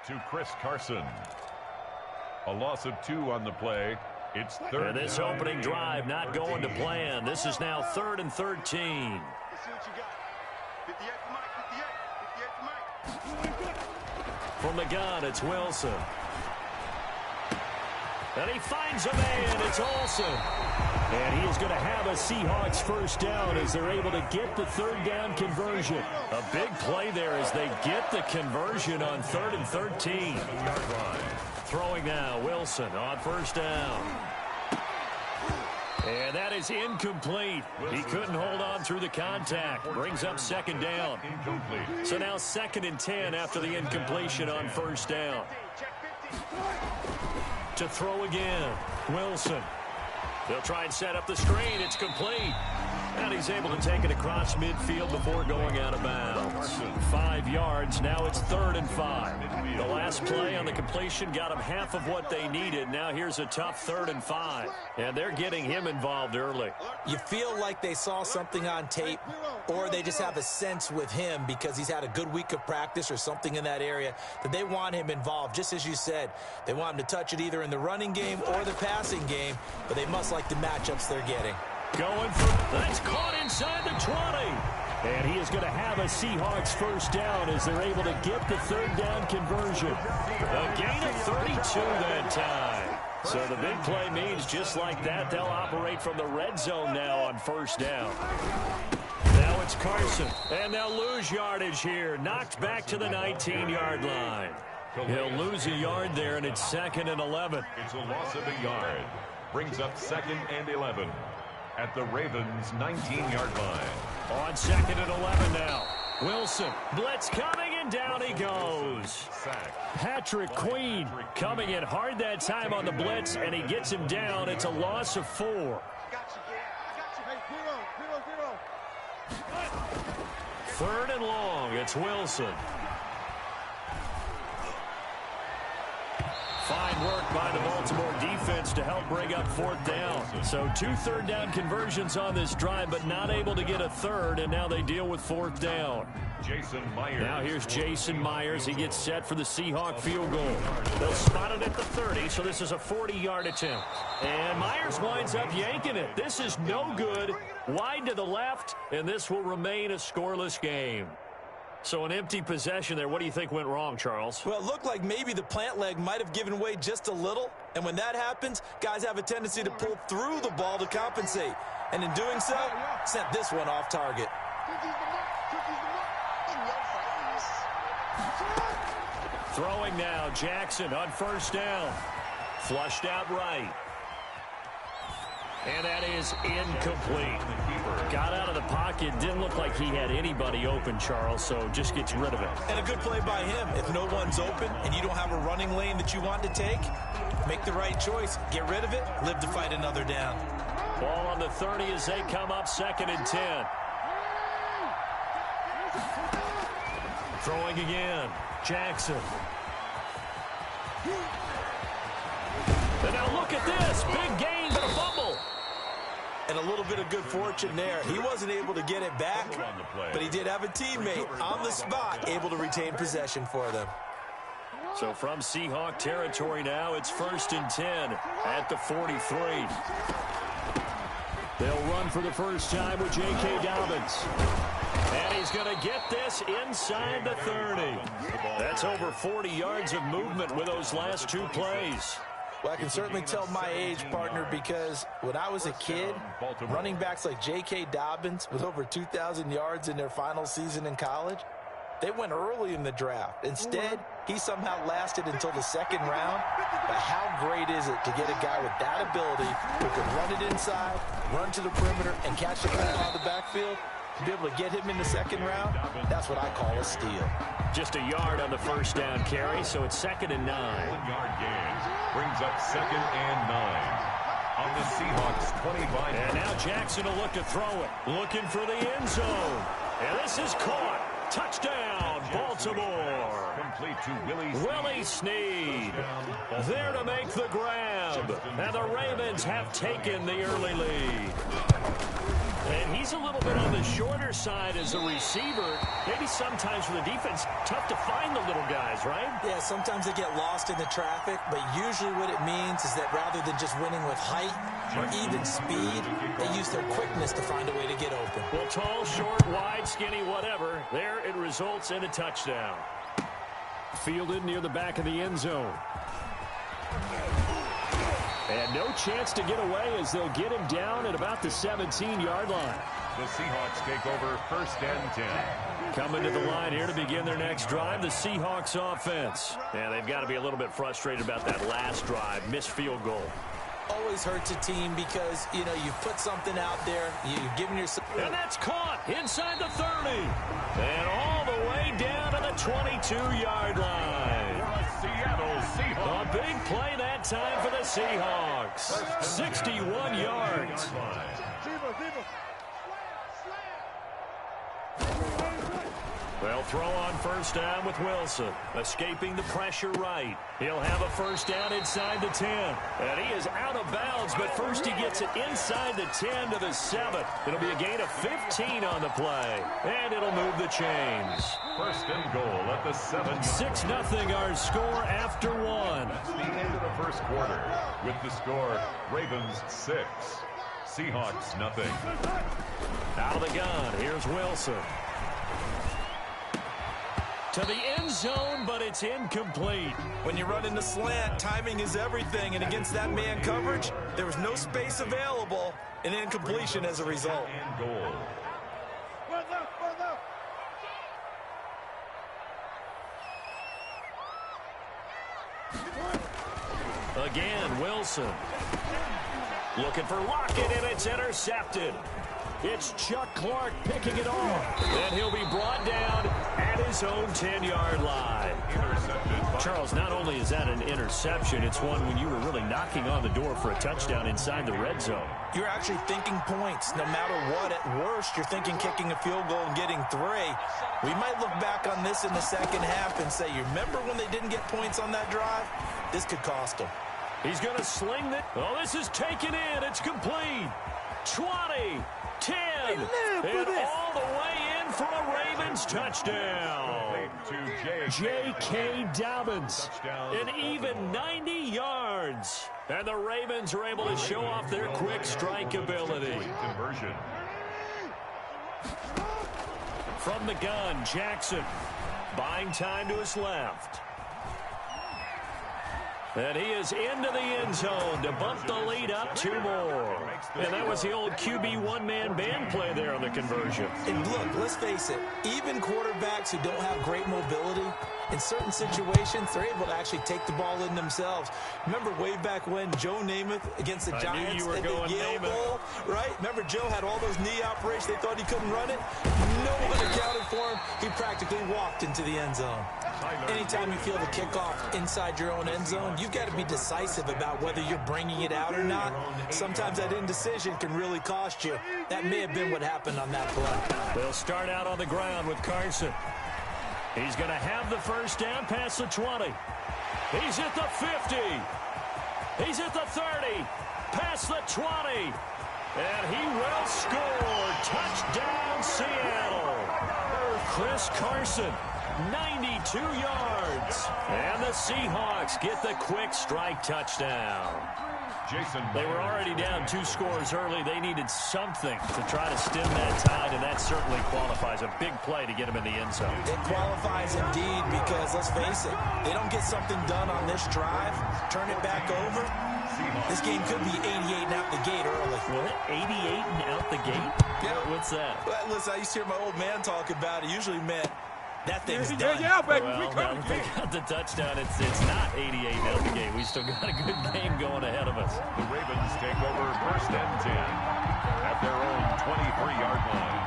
to Chris Carson. A loss of 2 on the play. It's third. And this opening drive not going to plan. This is now 3rd and 13. Let's see what you got. 58 for Mike, 58 for Mike. From the gun, it's Wilson. And he finds a man. It's Olsen. And he is going to have a Seahawks first down as they're able to get the 3rd down conversion. A big play there as they get the conversion on 3rd and 13. Throwing now, Wilson on first down. And that is incomplete. He couldn't hold on through the contact. Brings up 2nd down. So now 2nd and 10 after the incompletion on first down. To throw again, Wilson. They'll try and set up the screen. It's complete. And he's able to take it across midfield before going out of bounds. 5 yards. Now it's 3rd and 5. The last play on the completion got them half of what they needed. Now here's a tough 3rd and 5. And they're getting him involved early. You feel like they saw something on tape, or they just have a sense with him because he's had a good week of practice or something in that area that they want him involved. Just as you said, they want him to touch it either in the running game or the passing game, but they must like the matchups they're getting. Going for, that's caught inside the 20. And he is going to have a Seahawks first down as they're able to get the 3rd down conversion. A gain of 32 that time. So the big play means just like that, they'll operate from the red zone now on first down. Now it's Carson. And they'll lose yardage here. Knocked back to the 19-yard line. He'll lose a yard there, and it's 2nd and 11. It's a loss of a yard. Brings up 2nd and 11. At the Ravens' 19-yard line. On 2nd and 11 now. Wilson, blitz coming, and down he goes. Patrick Queen coming in hard that time on the blitz, and he gets him down. It's a loss of 4. 3rd and long. It's Wilson. Fine work by the Baltimore defense to help bring up 4th down. So 2 3rd down conversions on this drive, but not able to get a 3rd, and now they deal with 4th down. Jason Myers. Now here's Jason Myers. He gets set for the Seahawk field goal. They'll spot it at the 30, so this is a 40-yard attempt. And Myers winds up yanking it. This is no good. Wide to the left, and this will remain a scoreless game. So an empty possession there. What do you think went wrong, Charles? Well, it looked like maybe the plant leg might have given way just a little. And when that happens, guys have a tendency to pull through the ball to compensate. And in doing so, sent this one off target. Throwing now, Jackson on first down. Flushed out right. And that is incomplete. Got out of the pocket. Didn't look like he had anybody open, Charles, so just gets rid of it. And a good play by him. If no one's open and you don't have a running lane that you want to take, make the right choice. Get rid of it. Live to fight another down. Ball on the 30 as they come up 2nd and 10. Throwing again. Jackson. And now look at this. Big gain, but a fumble. And a little bit of good fortune there. He wasn't able to get it back, but he did have a teammate on the spot able to retain possession for them. So from Seahawk territory now, it's 1st and 10 at the 43. They'll run for the first time with J.K. Dobbins. And he's going to get this inside the 30. That's over 40 yards of movement with those last 2 plays. Well, I can certainly tell my age, partner, because when I was a kid, running backs like J.K. Dobbins with over 2,000 yards in their final season in college, they went early in the draft. Instead, he somehow lasted until the 2nd round. But how great is it to get a guy with that ability who can run it inside, run to the perimeter, and catch the ball out of the backfield? To be able to get him in the 2nd round, that's what I call a steal. Just a yard on the first down carry, so it's 2nd and 9. 1-yard gain brings up 2nd and 9 on the Seahawks 25. And now Jackson will look to throw it. Looking for the end zone. And this is caught. Touchdown, Baltimore. Complete to Willie Snead there to make the grab. And the Ravens have taken the early lead. And he's a little bit on the shorter side as a receiver. Maybe sometimes for the defense, tough to find the little guys, right? Yeah, sometimes they get lost in the traffic, but usually what it means is that rather than just winning with height or even speed, they use their quickness to find a way to get open. Well, tall, short, wide, skinny, whatever, there it results in a touchdown. Fielded near the back of the end zone. And no chance to get away as they'll get him down at about the 17-yard line. The Seahawks take over 1st and 10. Coming to the line here to begin their next drive, the Seahawks offense. Yeah, they've got to be a little bit frustrated about that last drive, missed field goal. Always hurts a team because, you know, you put something out there, you've given yourself... And that's caught inside the 30. And all the way down to the 22-yard line. Seattle Seahawks. A big play that time for the Seahawks. 61 yards. They'll throw on 1st down with Wilson. Escaping the pressure right. He'll have a 1st down inside the 10. And he is out of bounds, but first he gets it inside the 10 to the 7. It'll be a gain of 15 on the play. And it'll move the chains. 1st and goal at the 7. 6-0 our score after 1. That's the end of the 1st quarter. With the score, Ravens 6, Seahawks nothing. Out of the gun, here's Wilson. To the end zone, but it's incomplete. When you run in the slant, timing is everything, and against that man coverage, there was no space available, and incompletion as a result. And goal. Again, Wilson. Looking for Lockett, and it's intercepted. It's Chuck Clark picking it off. And he'll be brought down at his own 10-yard line. Charles, not only is that an interception, it's one when you were really knocking on the door for a touchdown inside the red zone. You're actually thinking points. No matter what, at worst, you're thinking kicking a field goal and getting 3. We might look back on this in the second half and say, you remember when they didn't get points on that drive? This could cost them. He's going to sling it. Oh, this is taken in. It's complete. 20. 10, and all the way in for a Ravens touchdown. J.K. Dobbins, an even 90 yards. And the Ravens are able to show off their quick strike ability. Conversion. From the gun, Jackson, buying time to his left. And he is into the end zone to bump the lead up 2 more. And that was the old QB one-man band play there on the conversion. And look, let's face it, even quarterbacks who don't have great mobility, in certain situations, they're able to actually take the ball in themselves. Remember way back when Joe Namath against the Giants at the Yale Bowl, right? Remember Joe had all those knee operations. They thought he couldn't run it. No one accounted for him. He practically walked into the end zone. Anytime you feel the kickoff inside your own end zone, you've got to be decisive about whether you're bringing it out or not. Sometimes that indecision can really cost you. That may have been what happened on that play. They'll start out on the ground with Carson. He's going to have the 1st down past the 20. He's at the 50. He's at the 30. Past the 20. And he will score. Touchdown, Seattle. Chris Carson, 92 yards. And the Seahawks get the quick strike touchdown. They were already down 2 scores early. They needed something to try to stem that tide, and that certainly qualifies. A big play to get them in the end zone. It qualifies indeed because, let's face it, they don't get something done on this drive, turn it back over, this game could be 88 and out the gate early. What? 88 and out the gate? Yeah. What's that? Well, listen, I used to hear my old man talk about it. Usually meant that thing's done. Baby. Well, now that they got the touchdown, it's not 88 out the gate. We still got a good game going ahead of us. The Ravens take over 1st and 10 at their own 23-yard line.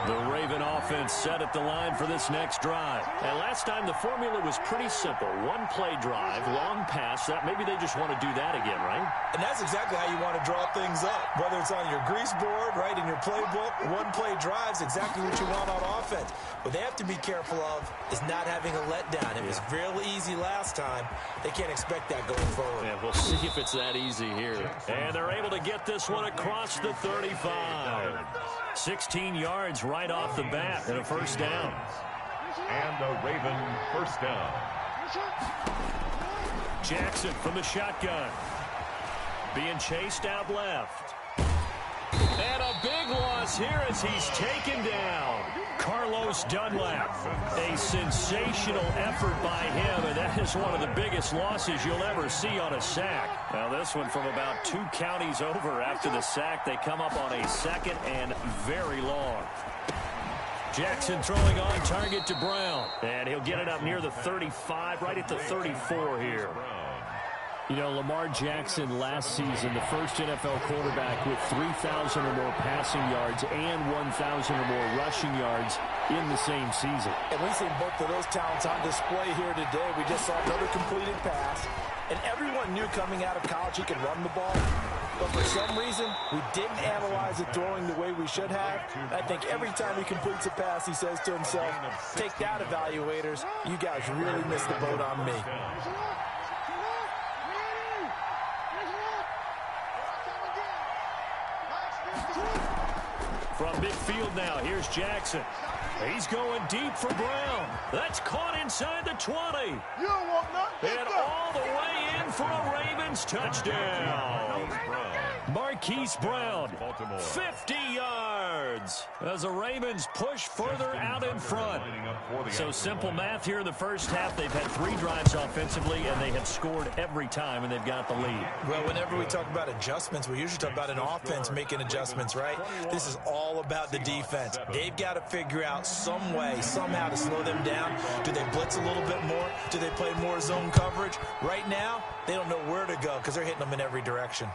The Raven offense set at the line for this next drive. And last time the formula was pretty simple. One-play drive, long pass. That maybe they just want to do that again, right? And that's exactly how you want to draw things up. Whether it's on your grease board, right, in your playbook, one-play drive's exactly what you want on offense. What they have to be careful of is not having a letdown. It was real easy last time. They can't expect that going forward. Yeah, we'll see if it's that easy here. And they're able to get this one across the 35. 16 yards right off the bat and a first down. And a Raven first down. Jackson from the shotgun. Being chased out left. And a big loss here as he's taken down. Carlos Dunlap. A sensational effort by him, and that is one of the biggest losses you'll ever see on a sack. Now this one from about 2 counties over after the sack. They come up on a second and very long. Jackson throwing on target to Brown. And he'll get it up near the 35, right at the 34 here. You know, Lamar Jackson last season, the first NFL quarterback with 3,000 or more passing yards and 1,000 or more rushing yards in the same season. And we've seen both of those talents on display here today. We just saw another completed pass. And everyone knew coming out of college he could run the ball. But for some reason, we didn't analyze it throwing the way we should have. I think every time he completes a pass, he says to himself, take that, evaluators. You guys really missed the boat on me. From midfield now, here's Jackson. He's going deep for Brown. That's caught inside the 20. You don't want nothing. And all the way in for a Ravens touchdown. Marquise Brown, 50 yards as the Ravens push further out in front. So simple math here in the first half. They've had 3 drives offensively, and they have scored every time, and they've got the lead. Well, whenever we talk about adjustments, we usually talk about an offense making adjustments, right? This is all about the defense. They've got to figure out some way, somehow to slow them down. Do they blitz a little bit more? Do they play more zone coverage? Right now, they don't know where to go because they're hitting them in every direction.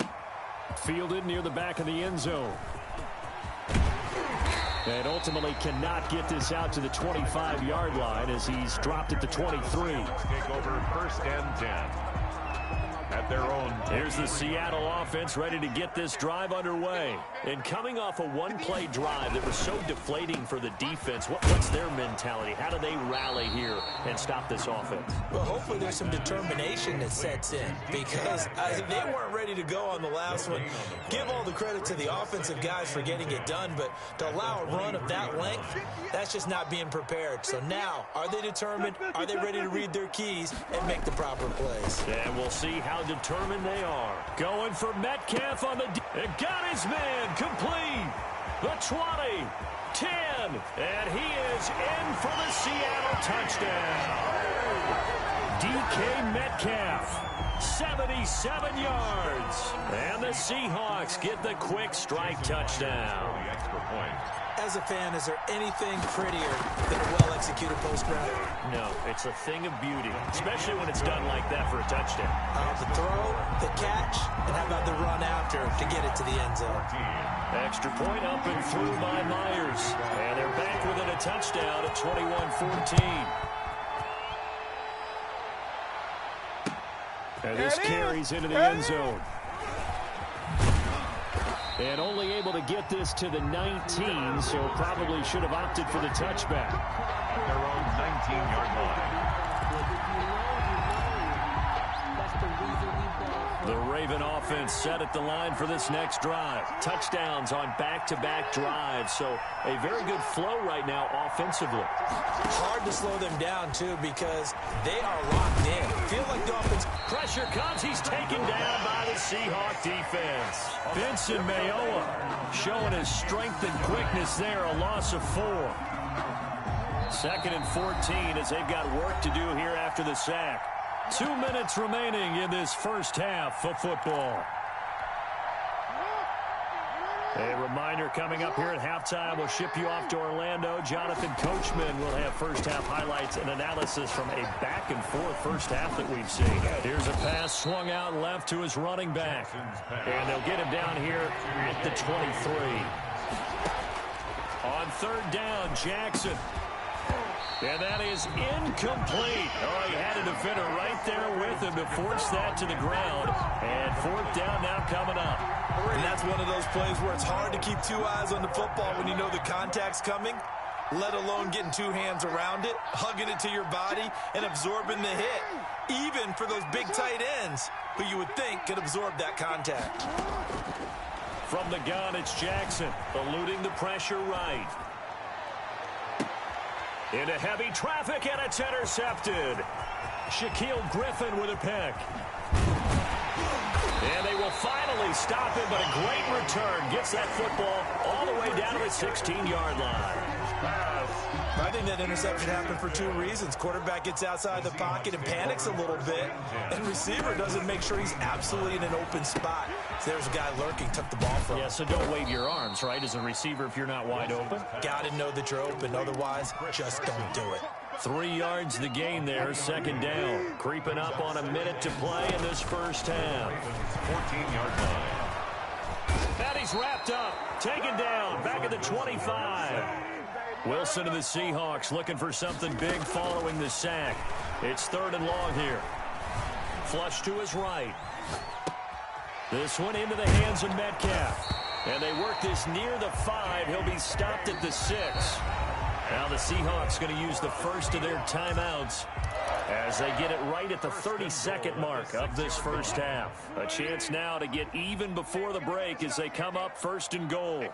Fielded near the back of the end zone. And ultimately cannot get this out to the 25-yard line as he's dropped at the 23. Take over first and 10. At their own. Here's the Seattle offense ready to get this drive underway. And coming off a one-play drive that was so deflating for the defense, what's their mentality? How do they rally here and stop this offense? Well, hopefully there's some determination that sets in because they weren't ready to go on the last one. Give all the credit to the offensive guys for getting it done, but to allow a run of that length, that's just not being prepared. So now, are they determined? Are they ready to read their keys and make the proper plays? And we'll see how determined they are. Going for Metcalf on the got his man complete. The 20, 10, and he is in for the Seattle touchdown. DK Metcalf, 77 yards. And the Seahawks get the quick strike touchdown. The extra point. As a fan, is there anything prettier than a well-executed post route? No, it's a thing of beauty, especially when it's done like that for a touchdown. The throw, the catch, and how about the run after to get it to the end zone? Extra point up and through by Myers. And they're back within a touchdown at 21-14. And this carries into the end zone. And only able to get this to the 19, so probably should have opted for the touchback. At their own 19-yard line. The Raven offense set at the line for this next drive. Touchdowns on back-to-back drives, so a very good flow right now offensively. Hard to slow them down, too, because they are locked in. Feel like the offense. Pressure comes. He's taken down by the Seahawk defense. Vincent Mayowa showing his strength and quickness there. A loss of 4. 2nd and 14 as they've got work to do here after the sack. 2 minutes remaining in this first half of football. A reminder coming up here at halftime. We'll ship you off to Orlando. Jonathan Coachman will have first half highlights and analysis from a back and forth first half that we've seen. Here's a pass swung out left to his running back. And they'll get him down here at the 23. On third down. Jackson. And that is incomplete. Oh, he had a defender right there with him to force that to the ground. And fourth down now coming up. And that's one of those plays where it's hard to keep two eyes on the football when you know the contact's coming, let alone getting two hands around it, hugging it to your body, and absorbing the hit, even for those big tight ends who you would think could absorb that contact. From the gun, it's Jackson, eluding the pressure right. Into heavy traffic, and it's intercepted. Shaquille Griffin with a pick. And they will finally stop him, but a great return gets that football all the way down to the 16-yard line. I think that interception happened for two reasons. Quarterback gets outside the pocket and panics a little bit, and receiver doesn't make sure he's absolutely in an open spot. So there's a guy lurking, took the ball from him. Yeah, so don't wave your arms, right, as a receiver if you're not wide open. Got to know that you're open. Otherwise, just don't do it. 3 yards the gain there, second down. Creeping up on a minute to play in this first half. 14-yard line. And he's wrapped up, taken down, back at the 25. Wilson of the Seahawks looking for something big following the sack. It's third and long here. Flush to his right. This one into the hands of Metcalf. And they work this near the 5. He'll be stopped at the 6. Now the Seahawks going to use the first of their timeouts as they get it right at the 32nd mark of this first half. A chance now to get even before the break as they come up first and goal.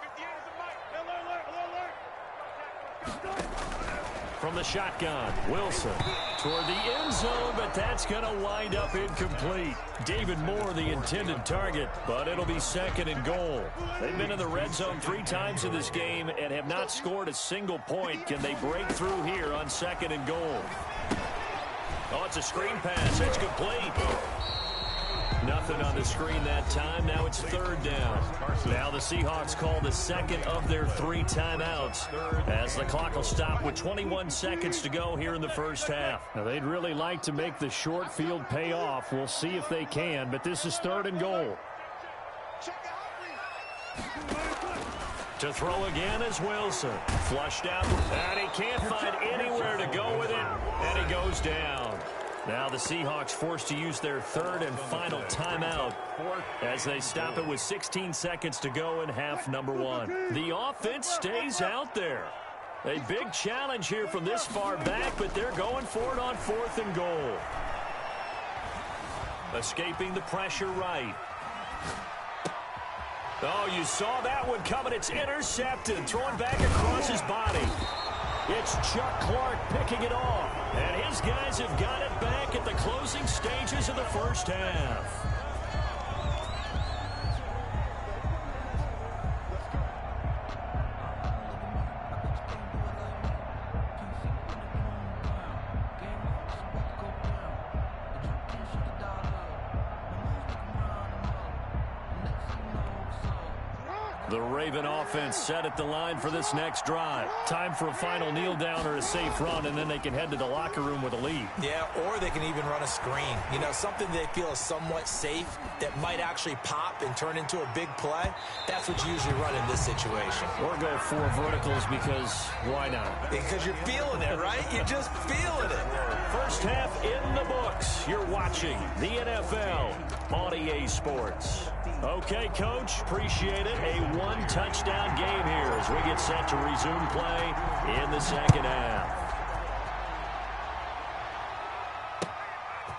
From the shotgun, Wilson toward the end zone, but that's going to wind up incomplete. David Moore, the intended target, but it'll be second and goal. They've been in the red zone 3 times in this game and have not scored a single point. Can they break through here on second and goal? Oh, it's a screen pass. It's complete. Nothing on the screen that time. Now it's third down. Now the Seahawks call the second of their 3 timeouts as the clock will stop with 21 seconds to go here in the first half. Now they'd really like to make the short field pay off. We'll see if they can, but this is third and goal. To throw again is Wilson. Flushed out, and he can't find anywhere to go with it, and he goes down. Now the Seahawks forced to use their third and final timeout as they stop it with 16 seconds to go in half number 1. The offense stays out there. A big challenge here from this far back, but they're going for it on 4th and goal. Escaping the pressure right. Oh, you saw that one coming. It's intercepted. Throwing back across his body. It's Chuck Clark picking it off. And his guys have got it back at the closing stages of the first half. The Raven offense set at the line for this next drive. Time for a final kneel down or a safe run, and then they can head to the locker room with a lead. Yeah, or they can even run a screen. You know, something they feel is somewhat safe that might actually pop and turn into a big play. That's what you usually run in this situation. Or go 4 verticals because why not? Because you're feeling it, right? You're just feeling it. First half in the books. You're watching the NFL on EA Sports. Okay, Coach, appreciate it. A 1-touchdown game here as we get set to resume play in the second half.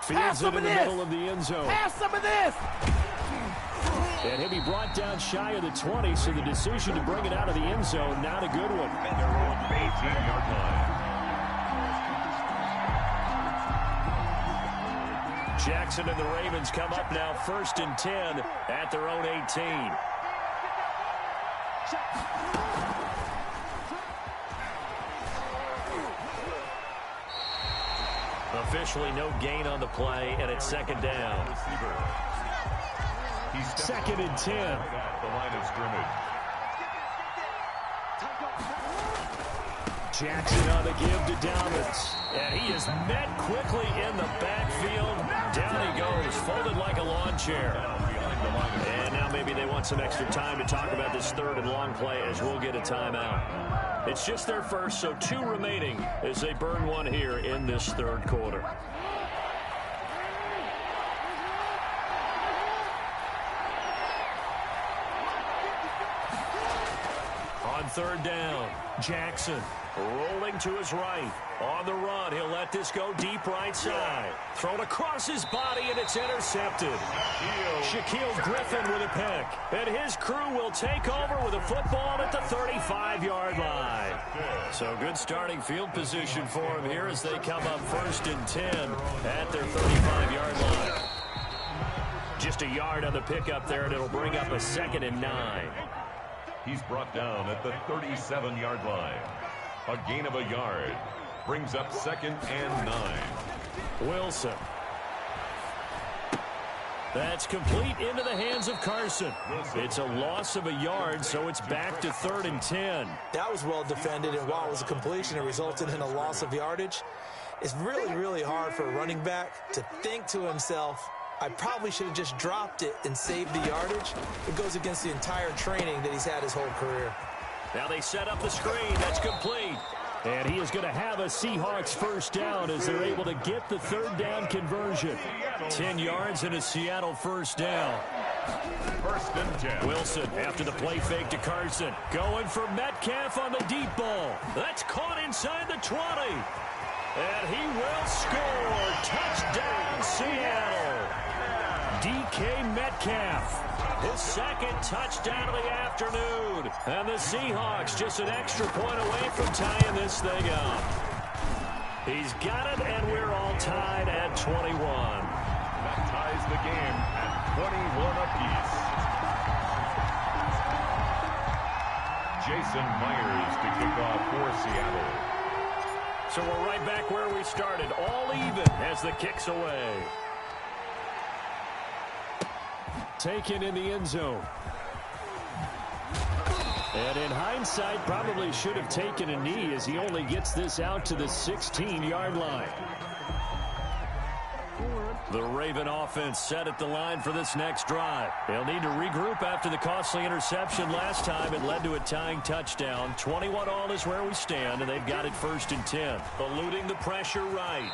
Fields it in the middle of the end zone. Have some of this! And he'll be brought down shy of the 20, so the decision to bring it out of the end zone, not a good one. 18-yard line. Jackson and the Ravens come up now 1st and 10 at their own 18. Officially no gain on the play, and it's second down. Second and 10. The line of scrimmage. Jackson on the give to Dobbins. And he is met quickly in the backfield. Down he goes, folded like a lawn chair. And now maybe they want some extra time to talk about this third and long play as we'll get a timeout. It's just their first, so 2 remaining as they burn one here in this third quarter. On third down, Jackson rolling to his right. On the run, he'll let this go deep right side. Thrown across his body, and it's intercepted. Shaquille Griffin with a pick. And his crew will take over with a football at the 35-yard line. So good starting field position for him here as they come up 1st and 10 at their 35-yard line. Just a yard on the pickup there, and it'll bring up a 2nd and 9. He's brought down at the 37-yard line. A gain of a yard. Brings up 2nd and 9. Wilson. That's complete into the hands of Carson. It's a loss of a yard, so it's back to 3rd and 10. That was well defended, and while it was a completion, it resulted in a loss of yardage. It's really, really hard for a running back to think to himself, I probably should have just dropped it and saved the yardage. It goes against the entire training that he's had his whole career. Now they set up the screen. That's complete. And he is going to have a Seahawks first down as they're able to get the 3rd down conversion. 10 yards and a Seattle first down. 1st and 10. Wilson after the play fake to Carson. Going for Metcalf on the deep ball. That's caught inside the 20. And he will score. Touchdown, Seattle. DK Metcalf. His 2nd touchdown of the afternoon. And the Seahawks just an extra point away from tying this thing up. He's got it, and we're all tied at 21. That ties the game at 21 apiece. Jason Myers to kick off for Seattle. So we're right back where we started, all even as the kick's away. Taken in the end zone. And in hindsight, probably should have taken a knee as he only gets this out to the 16-yard line. The Raven offense set at the line for this next drive. They'll need to regroup after the costly interception last time. It led to a tying touchdown. 21 all is where we stand, and they've got it 1st and 10. Eluding the pressure right.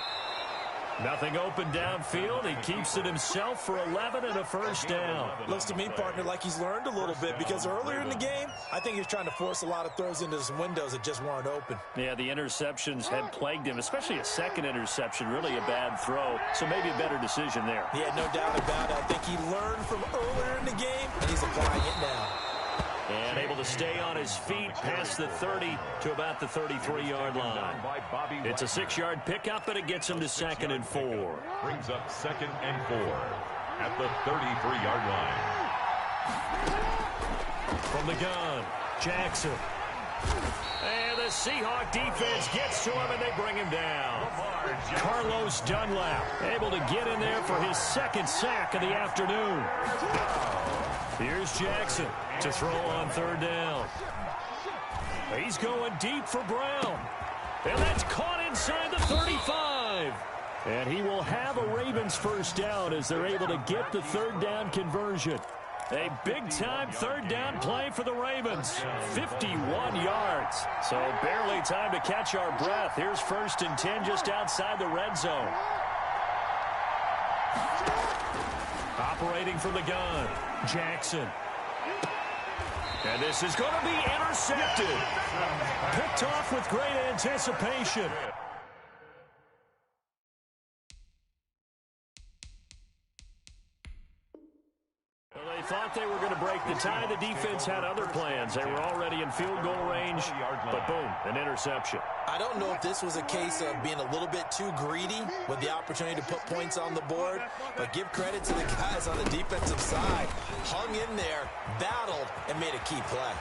Nothing open downfield. He keeps it himself for 11 and a first down. Looks to me, partner, like he's learned a little bit because earlier in the game, I think he was trying to force a lot of throws into some windows that just weren't open. Yeah, the interceptions had plagued him, especially a 2nd interception, really a bad throw. So maybe a better decision there. Yeah, no doubt about it. I think he learned from earlier in the game, and he's applying it now. And able to stay on his feet past the 30 to about the 33-yard line. It's a 6-yard pickup, but it gets him to 2nd and 4. Brings up 2nd and 4 at the 33-yard line. From the gun, Jackson. And the Seahawk defense gets to him, and they bring him down. Carlos Dunlap able to get in there for his 2nd sack of the afternoon. Here's Jackson to throw on 3rd down. He's going deep for Brown. And that's caught inside the 35. And he will have a Ravens first down as they're able to get the 3rd down conversion. A big-time 3rd down play for the Ravens. 51 yards. So barely time to catch our breath. Here's 1st and 10 just outside the red zone. Operating from the gun, Jackson. And this is going to be intercepted. Picked off with great anticipation. Well, they thought they were going to break the tie. The defense had other plans. They were already in field goal range, but boom, an interception. I don't know if this was a case of being a little bit too greedy with the opportunity to put points on the board, but give credit to the guys on the defensive side. Hung in there, battled, and made a key play.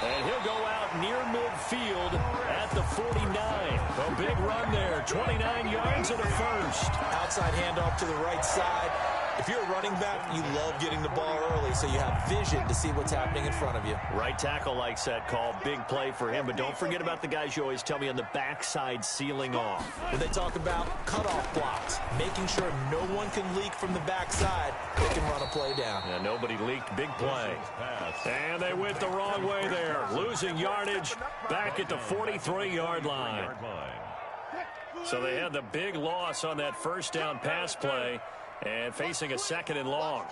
And he'll go out near midfield at the 49. A big run there, 29 yards and a first. Outside handoff to the right side. If you're a running back, you love getting the ball early so you have vision to see what's happening in front of you. Right tackle likes that call. Big play for him, but don't forget about the guys you always tell me on the backside sealing off. When they talk about cutoff blocks, making sure no one can leak from the backside, they can run a play down. Yeah, nobody leaked. Big play. And they went the wrong way there. Losing yardage back at the 43-yard line. So they had the big loss on that first down pass play and facing a second and long.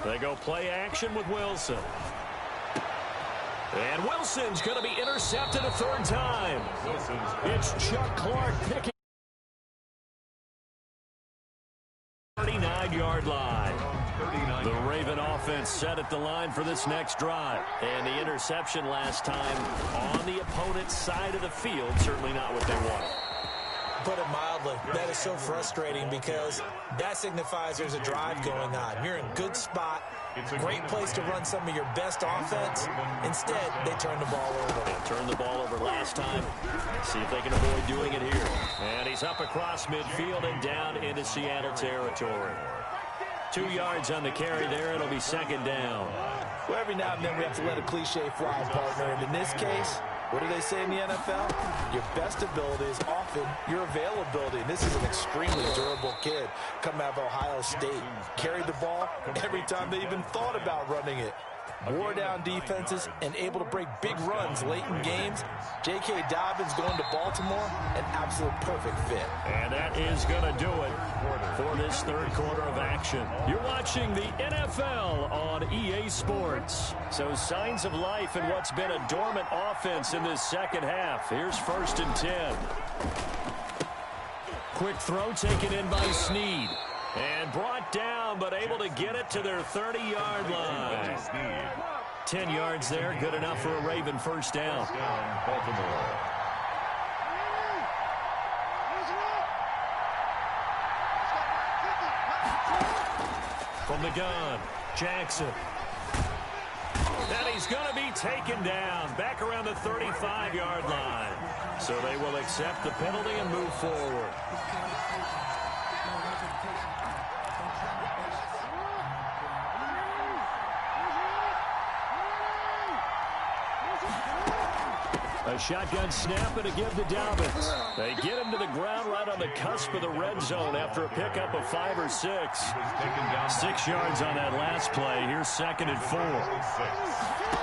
They go play action with Wilson. And Wilson's going to be intercepted a third time. It's Chuck Clark picking 39-yard line. The Raven offense set at the line for this next drive. And the interception last time on the opponent's side of the field, certainly not what they wanted. Put it mildly, that is so frustrating because that signifies there's a drive going on. You're in a good spot, great place to run some of your best offense. Instead, they turn the ball over. They turned the ball over last time. See if they can avoid doing it here. And he's up across midfield and down into Seattle territory. 2 yards on the carry there. It'll be second down. Well, every now and then we have to let a cliche fly, partner. And in this case, what do they say in the NFL? Your best ability is often your availability. And this is an extremely durable kid coming out of Ohio State. Carried the ball every time they even thought about running it. Wore down defenses and able to break big runs late in games. J.K. Dobbins going to Baltimore, an absolute perfect fit. And that is going to do it for this third quarter of action. You're watching the NFL on EA Sports. So signs of life in what's been a dormant offense in this second half. Here's 1st and 10. Quick throw taken in by Snead. And brought down, but able to get it to their 30-yard line. 10 yards there, good enough for a Raven first down. Baltimore. From the gun, Jackson. And he's going to be taken down back around the 35-yard line. So they will accept the penalty and move forward. A shotgun snap and a give to Dobbins. They get him to the ground right on the cusp of the red zone after a pickup of 5 or 6. 6 yards on that last play. Here's 2nd and 4.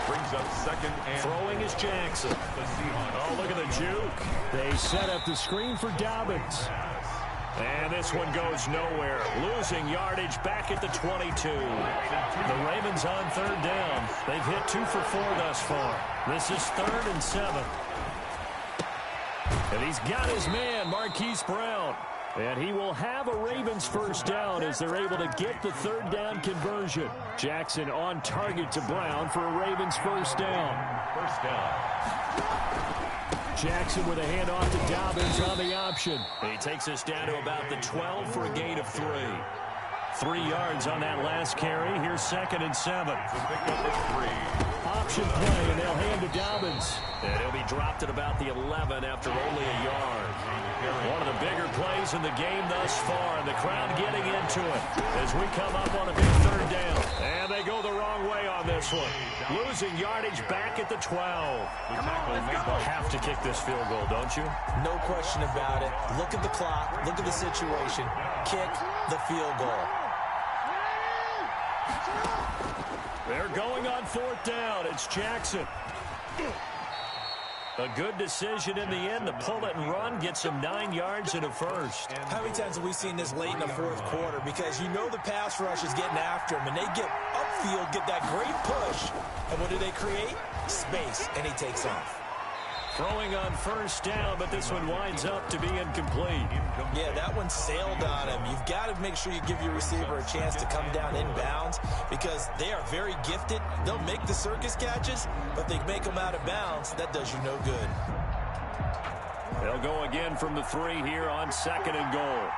Brings up second and throwing is Jackson. Oh, look at the juke. They set up the screen for Dobbins. And this one goes nowhere. Losing yardage back at the 22. The Ravens on third down. They've hit 2 for 4 thus far. This is 3rd and 7. And he's got his man, Marquise Brown. And he will have a Ravens first down as they're able to get the third down conversion. Jackson on target to Brown for a Ravens first down. First down. Jackson with a handoff to Dobbins on the option. He takes us down to about the 12 for a gain of 3. 3 yards on that last carry. Here's 2nd and 7. Option play, and they'll hand to Dobbins. And he'll be dropped at about the 11 after only a yard. One of the bigger plays in the game thus far, and the crowd getting into it as we come up on a big third down. And they go the wrong way on this one. Losing yardage back at the 12. Have to kick this field goal, don't you? No question about it. Look at the clock. Look at the situation. Kick the field goal. They're going on 4th down. It's Jackson. A good decision in the end to pull it and run, get some 9 yards and a first. How many times have we seen this late in the fourth quarter? Because you know the pass rush is getting after him, and they get upfield, get that great push. And what do they create? Space, and he takes off. Throwing on first down, but this one winds up to be incomplete. Yeah, that one sailed on him. You've got to make sure you give your receiver a chance to come down inbounds because they are very gifted. They'll make the circus catches, but they make them out of bounds. That does you no good. They'll go again from the 3 here on 2nd and goal.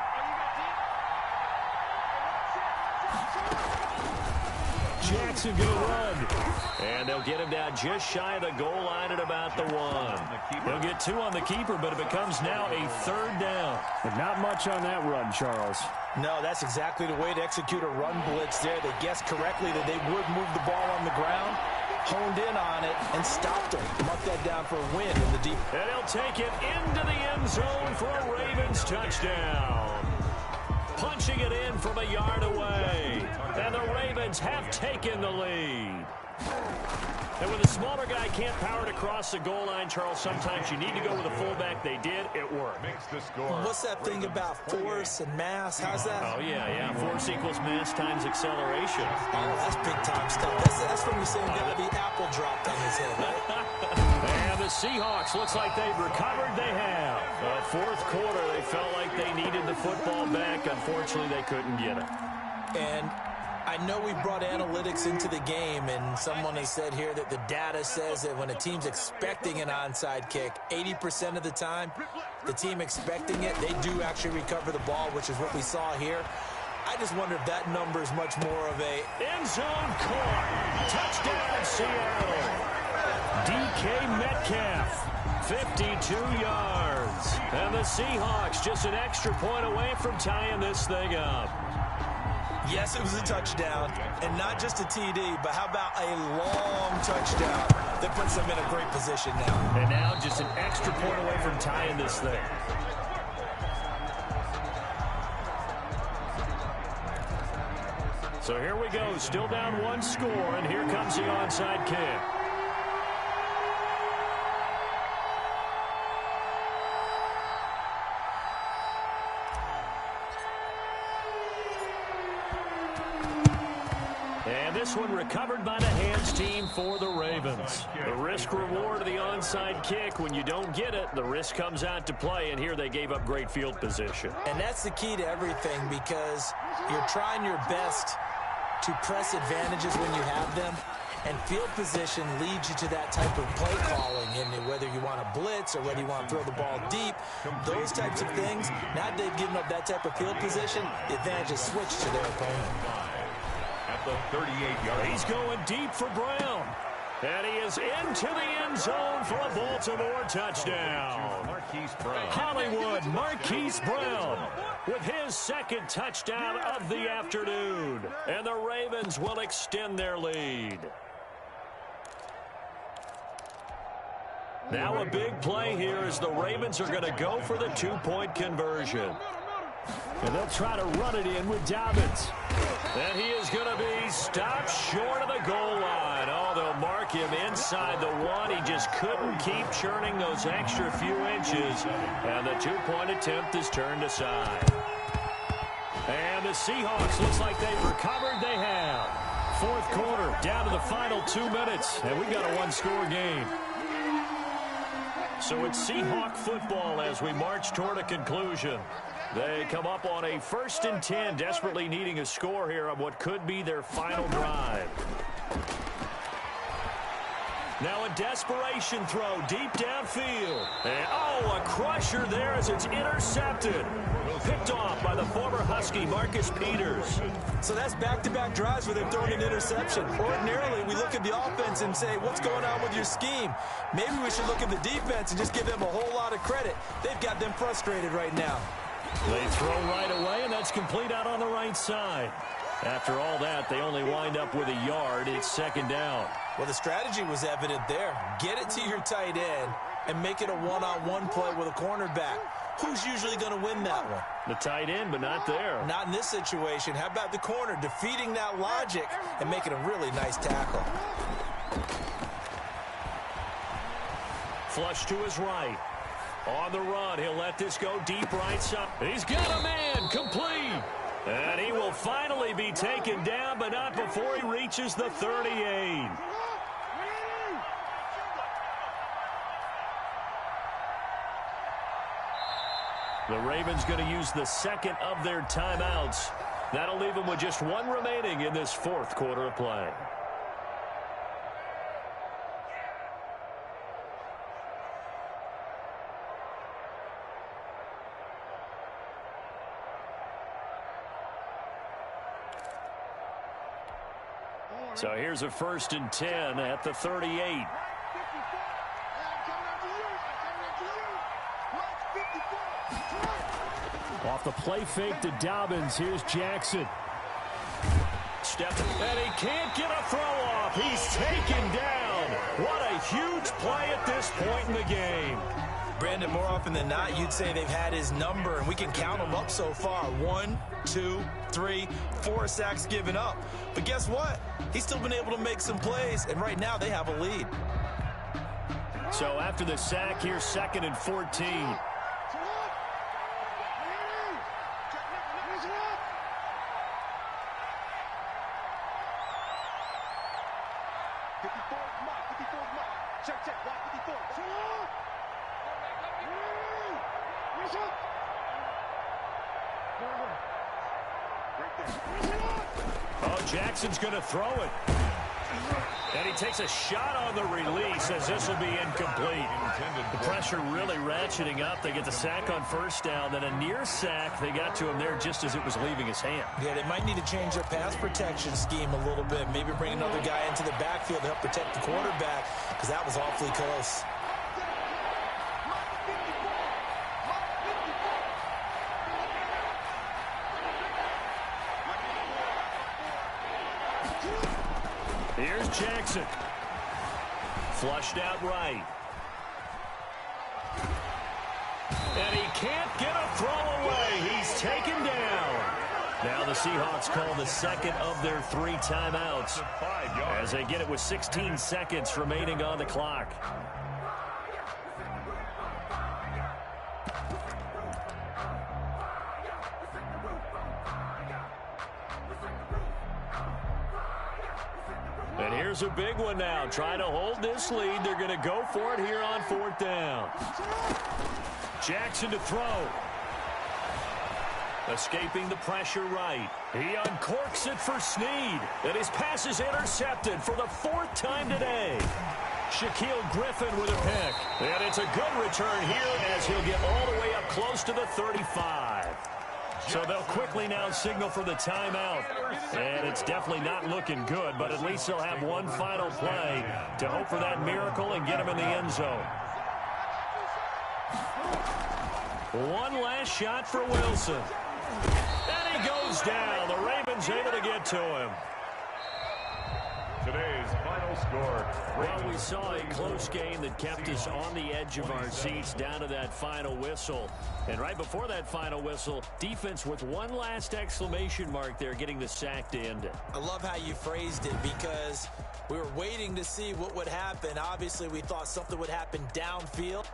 looks and going to run. And they'll get him down just shy of the goal line at about the 1. They'll get 2 on the keeper, but it becomes now a 3rd down. But not much on that run, Charles. No, that's exactly the way to execute a run blitz there. They guessed correctly that they would move the ball on the ground, honed in on it, and stopped them. Mark that down for a win in the deep. And he'll take it into the end zone for a Ravens touchdown. Punching it in from a yard away. And the Ravens have taken the lead. And when the smaller guy can't power it across the goal line, Charles, sometimes you need to go with a fullback. They did. It worked. Makes the score. What's that thing about force and mass? How's that? Oh, yeah. Force equals mass times acceleration. Oh, that's big-time stuff. That's from the same guy the apple dropped on his head, right? And the Seahawks, looks like they've recovered. They have. Fourth quarter, they felt like they needed the football back. Unfortunately, they couldn't get it. And I know we brought analytics into the game, and someone has said here that the data says that when a team's expecting an onside kick, 80% of the time, the team expecting it, they do actually recover the ball, which is what we saw here. I just wonder if that number is much more of a end zone caught. Touchdown, Seattle. DK Metcalf, 52 yards. And the Seahawks just an extra point away from tying this thing up. Yes, it was a touchdown, and not just a TD, but how about a long touchdown that puts them in a great position now. And now just an extra point away from tying this thing. So here we go, still down 1 score, and here comes the onside kick. This one recovered by the hands team for the Ravens. The risk reward of the onside kick. When you don't get it, the risk comes out to play, and here they gave up great field position. And that's the key to everything, because you're trying your best to press advantages when you have them, and field position leads you to that type of play calling, and whether you want to blitz or whether you want to throw the ball deep, those types of things. Now they've given up that type of field position, the advantage is switched to their opponent. At the 38-yard line. He's going deep for Brown. And he is into the end zone for a Baltimore touchdown. Hollywood Marquise Brown with his 2nd touchdown of the afternoon. And the Ravens will extend their lead. Now a big play here as the Ravens are going to go for the 2-point conversion. And they'll try to run it in with Dobbins. And he is going to be stopped short of the goal line. Oh, they'll mark him inside the 1. He just couldn't keep churning those extra few inches. And the 2-point attempt is turned aside. And the Seahawks, looks like they've recovered. They have. 4th quarter, down to the final 2 minutes. And we've got a 1-score game. So it's Seahawk football as we march toward a conclusion. They come up on a 1st and 10, desperately needing a score here on what could be their final drive. Now a desperation throw deep downfield. And, a crusher there as it's intercepted. Picked off by the former Husky Marcus Peters. So that's back-to-back drives where they're throwing an interception. Ordinarily, we look at the offense and say, what's going on with your scheme? Maybe we should look at the defense and just give them a whole lot of credit. They've got them frustrated right now. They throw right away, and that's complete out on the right side. After all that, they only wind up with a yard. It's 2nd down. Well, the strategy was evident there. Get it to your tight end and make it a one-on-one play with a cornerback. Who's usually going to win that one? The tight end, but not there. Not in this situation. How about the corner defeating that logic and making a really nice tackle? Flush to his right. On the run, he'll let this go deep right side. He's got a man, complete. And he will finally be taken down, but not before he reaches the 38. The Ravens going to use the 2nd of their timeouts. That'll leave them with just 1 remaining in this 4th quarter of play. So here's a 1st and 10 at the 38. Off the play fake to Dobbins. Here's Jackson. And he can't get a throw off. He's taken down. What a huge play at this point in the game. Brandon, more often than not, you'd say they've had his number, and we can count them up so far. 1, 2, 3, 4 sacks given up. But guess what? He's still been able to make some plays, and right now they have a lead. So after the sack, here's 2nd and 14. Oh, Jackson's going to throw it. And he takes a shot on the release as this will be incomplete. The pressure really ratcheting up. They get the sack on 1st down, then a near sack. They got to him there just as it was leaving his hand. Yeah, they might need to change their pass protection scheme a little bit. Maybe bring another guy into the backfield to help protect the quarterback, because that was awfully close. Here's Jackson. Flushed out right. And he can't get a throw away. He's taken down. Now the Seahawks call the 2nd of their 3 timeouts as they get it with 16 seconds remaining on the clock. And here's a big one now. Trying to hold this lead. They're going to go for it here on 4th down. Jackson to throw. Escaping the pressure right. He uncorks it for Snead. And his pass is intercepted for the 4th time today. Shaquille Griffin with a pick. And it's a good return here as he'll get all the way up close to the 35. So they'll quickly now signal for the timeout. And it's definitely not looking good, but at least they'll have one final play to hope for that miracle and get him in the end zone. One last shot for Wilson. And he goes down. The Ravens able to get to him. Today's final score. Well, we saw a close game that kept us on the edge of our seats down to that final whistle. And right before that final whistle, defense with one last exclamation mark there, getting the sack to end it. I love how you phrased it, because we were waiting to see what would happen. Obviously, we thought something would happen downfield.